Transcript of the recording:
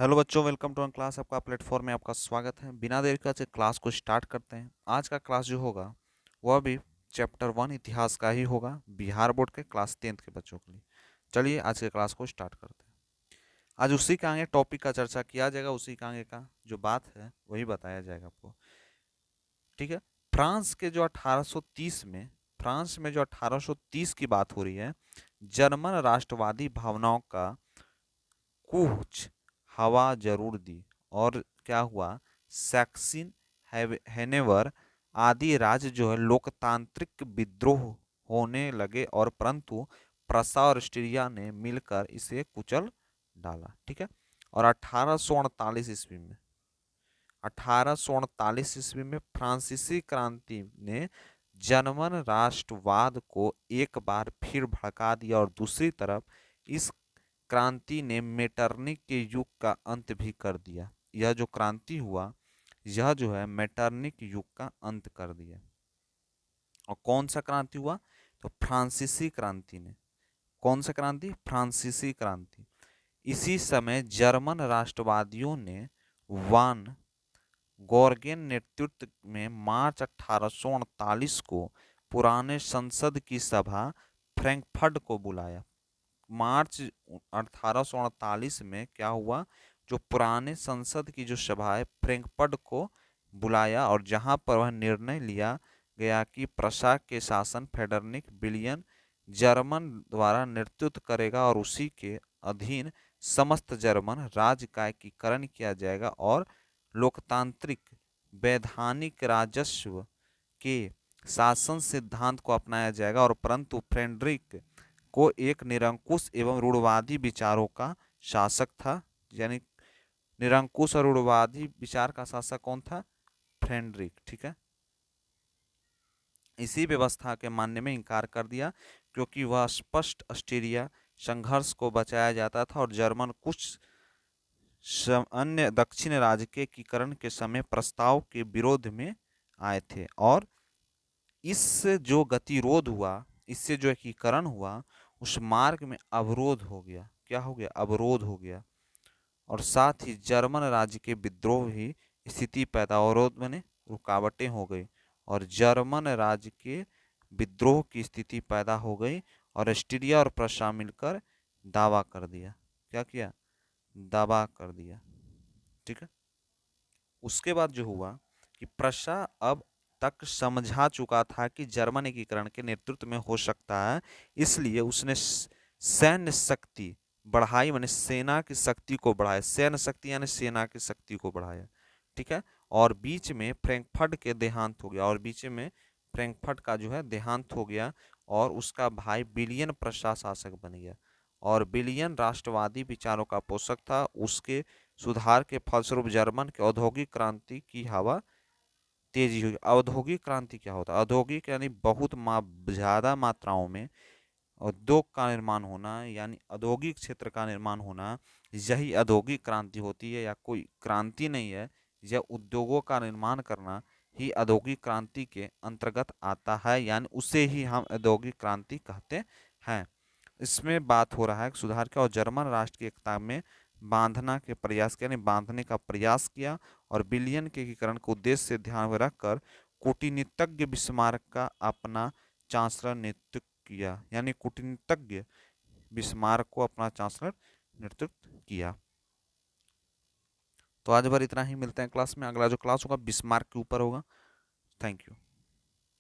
Hello बच्चों, welcome to class. आपका platform में आपका स्वागत है। बिना देर के आज के क्लास को स्टार्ट करते हैं। आज का क्लास जो होगा वह भी चैप्टर 1 इतिहास का ही होगा, बिहार बोर्ड के क्लास 10th के बच्चों के लिए। चलिए आज के क्लास को स्टार्ट करते हैं। आज उसी का आगे टॉपिक का चर्चा किया जाएगा, उसी का आगे का जो बात है वही बताया जाएगा आपको। ठीक है। फ्रांस के जो 1830 में फ्रांस में जो 1830 की बात हो रही है, जर्मन राष्ट्रवादी भावनाओं का कुछ हवा जरूर दी। और क्या हुआ, सैक्सन, हैनोवर आदि राज्य जो है लोकतांत्रिक विद्रोह होने लगे, और परंतु प्रसा और ऑस्ट्रिया ने मिलकर इसे कुचल डाला। ठीक है। और 1848 ईस्वी में फ्रांसीसी क्रांति ने जर्मन राष्ट्रवाद को एक बार फिर भड़का दिया, और दूसरी तरफ इस क्रांति ने मेटरनिक के युग का अंत भी कर दिया। यह जो क्रांति हुआ, यह जो है मेटरनिक युग का अंत कर दिया। और कौन सा क्रांति हुआ, तो फ्रांसीसी क्रांति ने। कौन सा क्रांति, फ्रांसीसी क्रांति। इसी समय जर्मन राष्ट्रवादियों ने वान गॉर्गेन नेतृत्व में मार्च 1848 को पुराने संसद की सभा फ्रैंकफर्ट को बुलाया। मार्च 1848 में क्या हुआ, जो पुराने संसद की जो सभा है फ्रैंकफर्ट को बुलाया, और जहां पर वह निर्णय लिया गया कि प्रशा के शासन फेडरनिक विलियम जर्मन द्वारा नेतृत्व करेगा, और उसी के अधीन समस्त जर्मन राज्य का एकीकरण किया जाएगा, और लोकतांत्रिक वैधानिक राजस्व के शासन सिद्धांत को अपनाया जाएगा। और परंतु फ्रेडरिक को एक निरंकुश एवं रूढ़वादी विचारों का शासक था। यानी निरंकुश और रूढ़वादी विचार का शासक कौन था, फ्रेडरिक। ठीक है। इसी व्यवस्था के मानने में इनकार कर दिया, क्योंकि वह स्पष्ट ऑस्ट्रिया संघर्ष को बचाया जाता था, और जर्मन कुछ अन्य दक्षिण राज्य के एकीकरण के समय प्रस्ताव के विरोध में आए थे। और इस जो गतिरोध हुआ, इससे जो एकीकरण हुआ, उस मार्ग में अवरोध हो गया। क्या हो गया, अवरोध हो गया। और साथ ही जर्मन राज्य के विद्रोह ही स्थिति पैदा, अवरोध बने, रुकावटें हो गई, और जर्मन राज्य के विद्रोह की स्थिति पैदा हो गई, और ऑस्ट्रिया और प्रशा मिलकर दावा कर दिया। क्या किया, दावा कर दिया। ठीक है। उसके बाद जो हुआ कि प्रशा अब तक समझा चुका था कि जर्मन एकीकरण के नेतृत्व में हो सकता है, इसलिए उसने सैन्य शक्ति बढ़ाई, माने सेना की शक्ति को बढ़ाया। सैन्य शक्ति यानी सेना की शक्ति को बढ़ाया। ठीक है। और बीच में फ्रैंकफर्ट के देहांत हो गया, और बीच में फ्रैंकफर्ट का जो है देहांत हो गया, और उसका भाई विलियम प्रशा शासक बन गया। और विलियम राष्ट्रवादी विचारों का पोषक था। उसके सुधार के फलस्वरूप जर्मन के औद्योगिक क्रांति की हवा तेजी हुई। औद्योगिक क्रांति क्या होता है, औद्योगिक यानी बहुत ज़्यादा मात्राओं में उद्योग का निर्माण होना, यानी औद्योगिक क्षेत्र का निर्माण होना, यही औद्योगिक क्रांति होती है। या कोई क्रांति नहीं है, यह उद्योगों का निर्माण करना ही औद्योगिक क्रांति के अंतर्गत आता है, यानी उसे ही हम औद्योगिक क्रांति कहते हैं। इसमें बात हो रहा है सुधार का, और जर्मन राष्ट्र की एकता में बांधना के प्रयास किया, यानी बांधने का प्रयास किया। और विलियम के एकीकरण को उद्देश्य से ध्यान में रखकर कूटनीतिज्ञ बिस्मार्क का अपना चांसलर नियुक्त किया, यानी कूटनीतिज्ञ बिस्मार्क को अपना चांसलर नियुक्त किया। तो आज बार इतना ही, मिलते हैं क्लास में। अगला जो क्लास होगा बिस्मार्क के ऊपर होगा। Thank you.